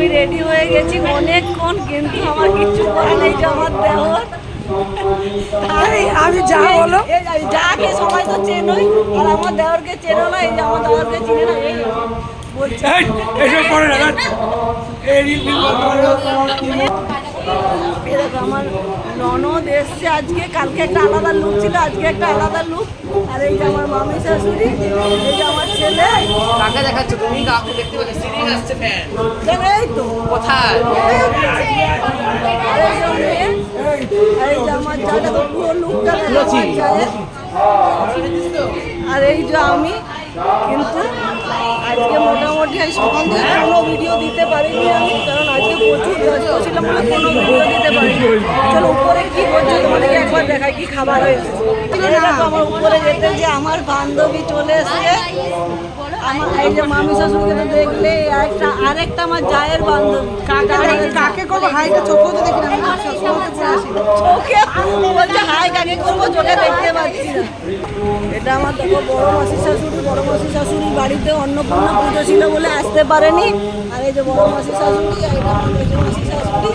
আমি রেডি হয়ে গেছি অনেকক্ষণ, কিন্তু আমার কিছু করার নেই যে আমার দেওর। আমি যা বলো যাকে সবাই তো চেনোই, আর আমার দেওরকে চেনো না। এই যে আমার দেওরকে চিনে না, এই বলছে এসব করে না এরকম। আমার ননদ এসছে আজকে, কালকে একটা আলাদা লুক ছিল, আজকে একটা আলাদা লুক। আর এই যে আমার মামি শাশুড়ি, এই যে আমার ছেলে। কাকে দেখাচ্ছ তুমি? কাউকে দেখতে পাচ্ছ? সিরিজ আসছে ফ্যান এই তো কোথায়? আর এই যে মেয়ে, আর এই যে আমার জায়গা তো পুরো লুকটা যায়। আর এই যে আমি, কিন্তু আজকে মোটামুটি সকাল থেকে কোনো ভিডিও দিতে পারিনি আমি, কারণ আজকে প্রচুর ব্যস্ত ছিলাম বলে কোনো ভিডিও দিতে পারিনি। চলো উপরে কি করছে তোমাদেরকে একবার দেখাই কি খাবার হয়েছে। আমার উপরে যেতে যে আমার বান্ধবী চলে এসছে, আমার এই যে মামি শাশুড়িকে তো দেখলে, আরেকটা আমার জায়ের বান্ধবী। কাকে করবো হাইটা চোখও তো দেখি না চোখে বলছে হাই কাকে করবো, চোখে দেখতে পাচ্ছি না। এটা আমার দেখো বড় মাসির শাশুড়ি। বড় মাসির শাশুড়ি বাড়িতে অন্নপূর্ণা পুজো ছিল বলে আসতে পারেনি। আর এই যে বড় মাসির শাশুড়ি, আর এটা আমার মেজো মাসির শাশুড়ি।